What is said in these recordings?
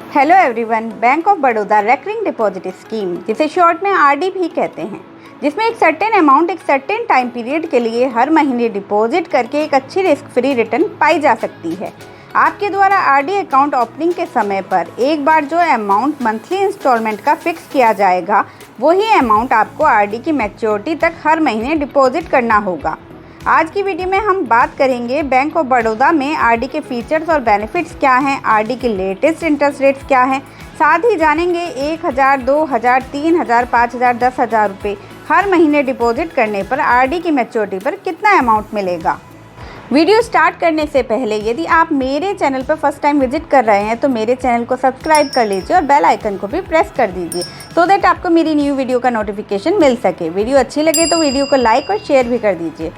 Hello everyone. Bank of Baroda recurring deposit scheme, जिसे short में RD भी कहते हैं, जिसमें एक सर्टेन अमाउंट एक सर्टेन टाइम पीरियड के लिए हर महीने डिपॉजिट करके एक अच्छी रिस्क फ्री रिटर्न पाई जा सकती है। आपके द्वारा आरडी अकाउंट ओपनिंग के समय पर एक बार जो अमाउंट मंथली इंस्टॉलमेंट का फिक्स किया जाएगा, वही अमाउंट आपको आरडी की मैच्योरिटी तक हर महीने डिपॉजिट करना होगा। आज की वीडियो में हम बात करेंगे बैंक ऑफ बड़ौदा में आरडी के फीचर्स और बेनिफिट्स क्या हैं, आरडी के लेटेस्ट इंटरेस्ट रेट्स क्या हैं, साथ ही जानेंगे 1000, 2000, 3000, 5000, 10,000 रुपये हर महीने डिपॉजिट करने पर आरडी की मैच्योरिटी पर कितना अमाउंट मिलेगा। वीडियो स्टार्ट करने से पहले यदि आप मेरे चैनल पर फर्स्ट टाइम विजिट कर रहे हैं तो मेरे चैनल को सब्सक्राइब कर लीजिए और बेल आइकन को भी प्रेस कर दीजिए, सो दैट आपको मेरी न्यू वीडियो का नोटिफिकेशन मिल सके। वीडियो अच्छी लगे तो वीडियो को लाइक और शेयर भी कर दीजिए।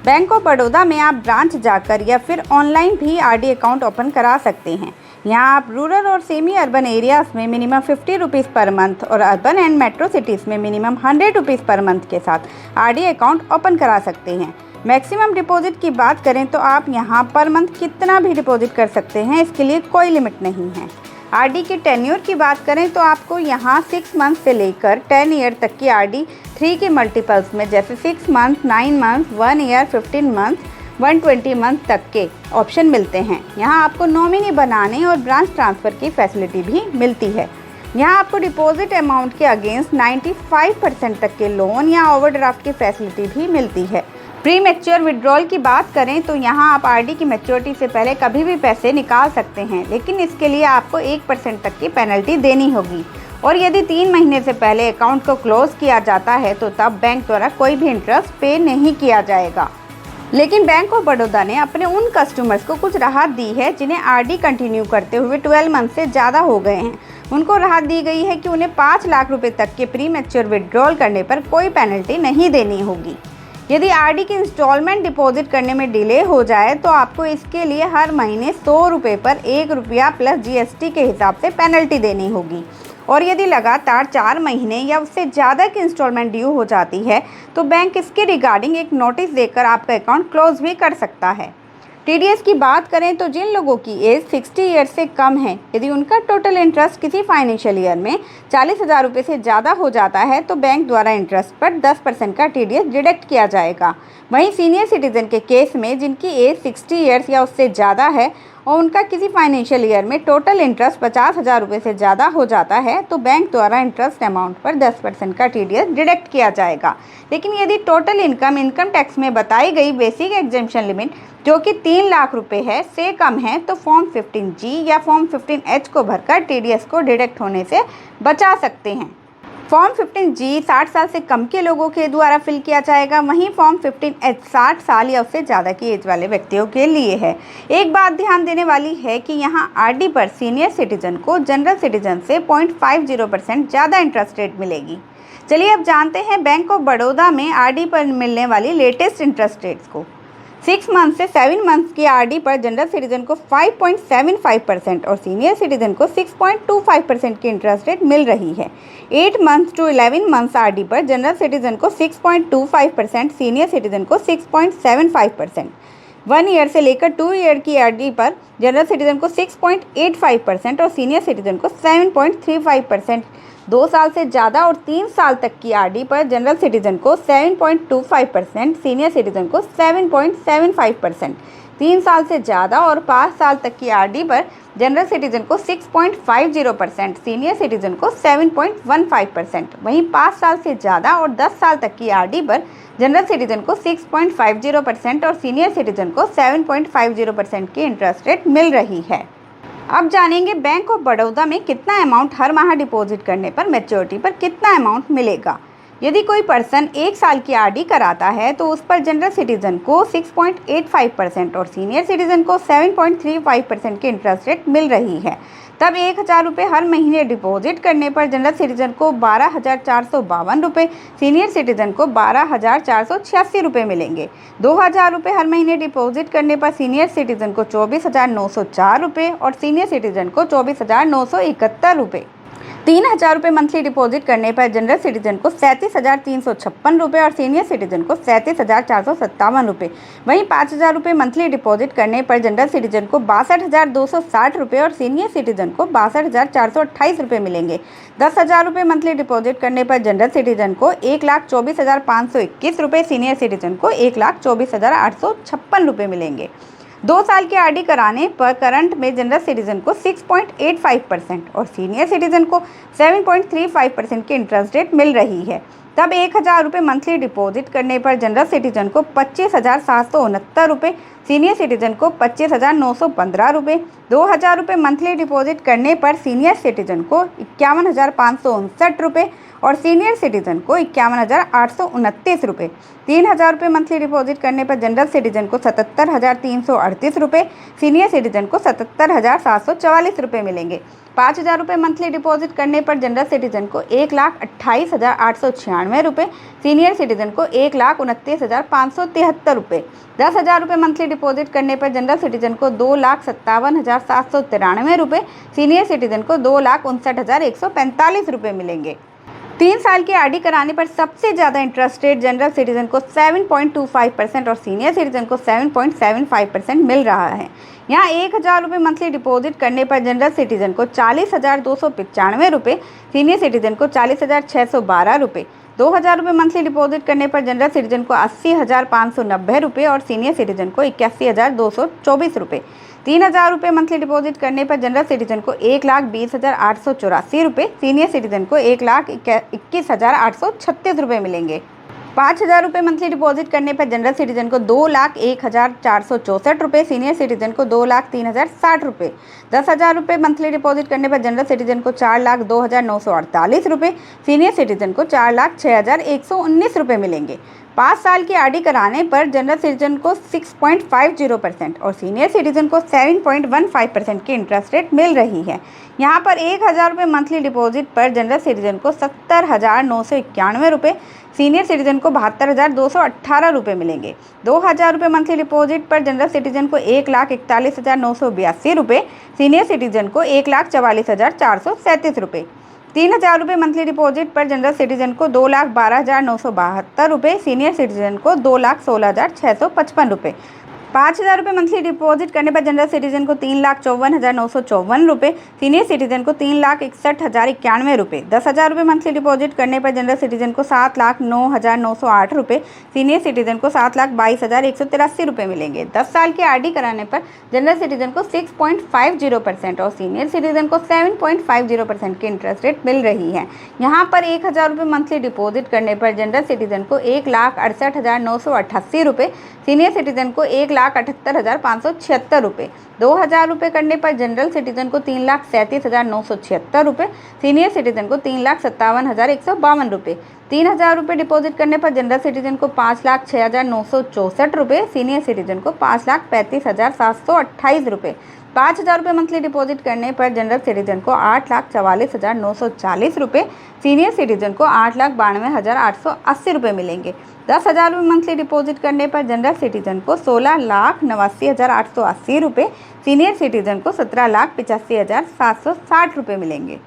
बैंक ऑफ बड़ौदा में आप ब्रांच जाकर या फिर ऑनलाइन भी आरडी अकाउंट ओपन करा सकते हैं। यहाँ आप रूरल और सेमी अर्बन एरियाज़ में मिनिमम 50 रुपीज़ पर मंथ और अर्बन एंड मेट्रो सिटीज़ में मिनिमम 100 रुपीज़ पर मंथ के साथ आरडी अकाउंट ओपन करा सकते हैं। मैक्सिमम डिपॉजिट की बात करें तो आप यहाँ पर मंथ कितना भी डिपॉजिट कर सकते हैं, इसके लिए कोई लिमिट नहीं है। आरडी के टेन्योर की बात करें तो आपको यहाँ 6 मंथ से लेकर 10 ईयर तक की आरडी 3 के मल्टीपल्स में, जैसे 6 month, 9 month, 1 year, 15 month, 120 month तक के ऑप्शन मिलते हैं। यहाँ आपको नॉमिनी बनाने और ब्रांच ट्रांसफ़र की फैसिलिटी भी मिलती है। यहाँ आपको डिपॉजिट अमाउंट के अगेंस्ट 95% तक के लोन या ओवरड्राफ्ट की फैसिलिटी भी मिलती है। प्री मैच्योर विड्रॉल की बात करें तो यहाँ आप आरडी की मैच्योरिटी से पहले कभी भी पैसे निकाल सकते हैं, लेकिन इसके लिए आपको 1% तक की पेनल्टी देनी होगी। और यदि 3 महीने से पहले अकाउंट को क्लोज किया जाता है तो तब बैंक द्वारा कोई भी इंटरेस्ट पे नहीं किया जाएगा। लेकिन बैंक ऑफ बड़ौदा ने अपने उन कस्टमर्स को कुछ राहत दी है जिन्हें आरडी कंटिन्यू करते हुए 12 मंथ से ज़्यादा हो गए हैं। उनको राहत दी गई है कि उन्हें 5 लाख रुपये तक के प्री मैच्योर विड्रॉल करने पर कोई पेनल्टी नहीं देनी होगी। यदि आरडी की इंस्टॉलमेंट डिपॉजिट करने में डिले हो जाए तो आपको इसके लिए हर महीने 100 रुपये पर 1 रुपया प्लस जीएसटी के हिसाब से पेनल्टी देनी होगी। और यदि लगातार 4 महीने या उससे ज़्यादा की इंस्टॉलमेंट ड्यू हो जाती है तो बैंक इसके रिगार्डिंग एक नोटिस देकर आपका अकाउंट क्लोज भी कर सकता है। टीडीएस की बात करें तो जिन लोगों की एज 60 ईयर से कम है, यदि उनका टोटल इंटरेस्ट किसी फाइनेंशियल ईयर में 40,000 रुपये से ज़्यादा हो जाता है तो बैंक द्वारा इंटरेस्ट पर 10% का टीडीएस डिडक्ट किया जाएगा। वहीं सीनियर सिटीजन के केस में जिनकी एज 60 ईयर्स या उससे ज़्यादा है और उनका किसी फाइनेंशियल ईयर में टोटल इंटरेस्ट 50,000 रुपये से ज़्यादा हो जाता है तो बैंक द्वारा इंटरेस्ट अमाउंट पर 10% का टीडीएस डिडक्ट किया जाएगा। लेकिन यदि टोटल इनकम टैक्स में बताई गई बेसिक एग्जेम्पशन लिमिट, जो कि 3 लाख रुपये है, से कम है तो फॉर्म 15G या फॉर्म 15H को भरकर टीडीएस को डिडक्ट होने से बचा सकते हैं। फॉर्म 15G 60 साल से कम के लोगों के द्वारा फिल किया जाएगा, वहीं फॉर्म 15H 60 साल या उससे ज़्यादा की एज वाले व्यक्तियों के लिए है। एक बात ध्यान देने वाली है कि यहाँ आरडी पर सीनियर सिटीजन को जनरल सिटीजन से 0.50% ज़्यादा इंटरेस्ट रेट मिलेगी। चलिए अब जानते हैं बैंक ऑफ बड़ौदा में आरडी पर मिलने वाली लेटेस्ट इंटरेस्ट रेट्स को। 6 मंथ से 7 मंथ की आरडी पर जनरल सिटीजन को 5.75% और सीनियर सिटीजन को 6.25% की इंटरेस्ट रेट मिल रही है। 8 मंथ टू 11 मंथ्स आरडी पर जनरल सिटीजन को 6.25%, सीनियर सिटीजन को 6.75%। 1 ईयर से लेकर 2 ईयर की आरडी पर जनरल सिटीजन को 6.85% और सीनियर सिटीजन को 7.35%। 2 साल से ज़्यादा और 3 साल तक की आरडी पर जनरल सिटीजन को 7.25%, सीनियर सिटीजन को 7.75%। 3 साल से ज़्यादा और 5 साल तक की आरडी पर जनरल सिटीजन को 6.50%, सीनियर सिटीजन को 7.15%। वहीं 5 साल से ज़्यादा और 10 साल तक की आरडी पर जनरल सिटीजन को 6.50% और सीनियर सिटीजन को 7.50% की इंटरेस्ट रेट मिल रही है। अब जानेंगे बैंक ऑफ बड़ौदा में कितना अमाउंट हर माह डिपॉजिट करने पर मैच्योरिटी पर कितना अमाउंट मिलेगा। यदि कोई पर्सन 1 साल की आरडी कराता है तो उस पर जनरल सिटीजन को 6.85% और सीनियर सिटीजन को 7.35% की इंटरेस्ट रेट मिल रही है। तब 1,000 रुपये हर महीने डिपॉजिट करने पर जनरल सिटीजन को 12,452 रुपये, सीनियर सिटीजन को 12,486 रुपये मिलेंगे। 2,000 रुपये हर महीने डिपॉजिट करने पर सीनियर सिटीजन को 24,904 रुपये और सीनियर सिटीजन को 24,971 रुपये। 3,000 रुपये मंथली डिपॉजिट करने पर जनरल सिटीजन को 37,356 रुपये और सीनियर सिटीजन को 37,457 रुपये। वहीं 5,000 रुपये मंथली डिपॉजिट करने पर जनरल सिटीजन को 62,260 रुपये और सीनियर सिटीजन को 62,428 रुपये मिलेंगे। 10,000 रुपये मंथली डिपॉजिट करने पर जनरल सिटीजन को 1,24,521 रुपये, सीनियर सिटीजन को 1,24,856 रुपये मिलेंगे। 2 साल की आरडी कराने पर करंट में जनरल सिटीजन को 6.85% और सीनियर सिटीजन को 7.35% की इंटरेस्ट रेट मिल रही है। तब 1,000 रुपये मंथली डिपॉजिट करने पर जनरल सिटीजन को 25,769 रुपये, सीनियर सिटीजन को 25,915 रुपये। 2,000 रुपये मंथली डिपॉजिट करने पर सीनियर सिटीजन को 51,559 रुपये और सीनियर सिटीजन को 51,829 रुपये। 3,000 रुपये मंथली डिपॉजिट करने पर जनरल सिटीजन को 77,338 रुपये, सीनियर सिटीजन को 77,744 रुपये मिलेंगे। 5,000 रुपये मंथली डिपॉजिट करने पर जनरल सिटीजन को 1,28,896 रुपये, सीनियर सिटीजन को 1,29,573 रुपये। 10,000 रुपये मंथली डिपॉजिट करने पर जनरल सिटीजन को 2,57,793 रुपये, सीनियर सिटीजन को 2,59,145 रुपये मिलेंगे। 3 साल की आरडी कराने पर सबसे ज़्यादा इंटरेस्ट रेट जनरल सिटीजन को 7.25% और सीनियर सिटीजन को 7.75% मिल रहा है। यहाँ 1,000 रुपये मंथली डिपॉजिट करने पर जनरल सिटीजन को 40,295 रुपये, सीनियर सिटीजन को 40,612 रुपये। 2,000 रुपये मंथली डिपॉजिट करने पर जनरल सिटीजन को 80,590 रुपये और सीनियर सिटीजन को 81,224 रुपये। 3,000 रुपये मंथली डिपॉजिट करने पर जनरल सिटीजन को 1,20,884 रुपये, सीनियर सिटीजन को 1,21,836 रुपये मिलेंगे। 5,000 रुपये मंथली डिपॉजिट करने पर जनरल सिटीजन को 2,01,464 रुपये, सीनियर सिटीजन को 2,03,060 रुपये। 10,000 रुपये मंथली डिपॉजिट करने पर जनरल सिटीजन को 4,02,948 रुपये, सीनियर सिटीजन को 4,06,119 रुपये मिलेंगे। 5 साल की आरडी कराने पर जनरल सिटीजन को 6.50% और सीनियर सिटीजन को 7.15% की इंटरेस्ट रेट मिल रही है। यहाँ पर 1,000 रुपये मंथली डिपॉजिट पर जनरल सिटीजन को 70,991 रुपये, सीनियर सिटीजन को 72,218 रुपये मिलेंगे। 2,000 रुपये मंथली डिपॉजिट पर जनरल सिटीजन को 1,41,982 रुपये, सीनियर सिटीजन को 1,44,437 रुपये। 3,000 रुपये मंथली डिपॉजिट पर जनरल सिटीजन को 2,12,972 रुपये, सीनियर सिटीजन को 2,16,655 रुपये। 5,000 रुपये मंथली डिपॉजिट करने पर जनरल सिटीजन को 3,54,954 रुपये, सीनियर सिटीजन को 3,61,091 रुपये। 10,000 रुपये मंथली डिपॉजिट करने पर जनरल सिटीजन को 7,09,908 रुपये, सीनियर सिटीजन को 7,22,183 रुपये मिलेंगे। 10 साल की आरडी कराने पर जनरल सिटीजन को 6.50% और सीनियर सिटीजन को 7.50% की इंटरेस्ट रेट मिल रही है। यहाँ पर 1,000 रुपये मंथली डिपॉजिट करने पर जनरल सिटीजन को 1,68,988 रुपये, सीनियर सिटीजन को 1,78,576 रुपये। 2,000 रुपये करने पर जनरल सिटीजन को 3,37,976 रुपये, सीनियर सिटीजन को 3,57,152 रुपये। 3,000 रुपये डिपॉजिट करने पर जनरल सिटीजन को 5,06,964 रुपये, सीनियर सिटीजन को 5,35,728 रुपये। 5,000 रुपये मंथली डिपॉजिट करने पर जनरल सिटीजन को 8,44,940 रुपये, सीनियर सिटीजन को 8,92,880 रुपये मिलेंगे। 10,000 रुपये मंथली डिपॉजिट करने पर जनरल सिटीजन को 16,89,880 रुपये, सीनियर सिटीजन को 17,85,760 रुपये मिलेंगे।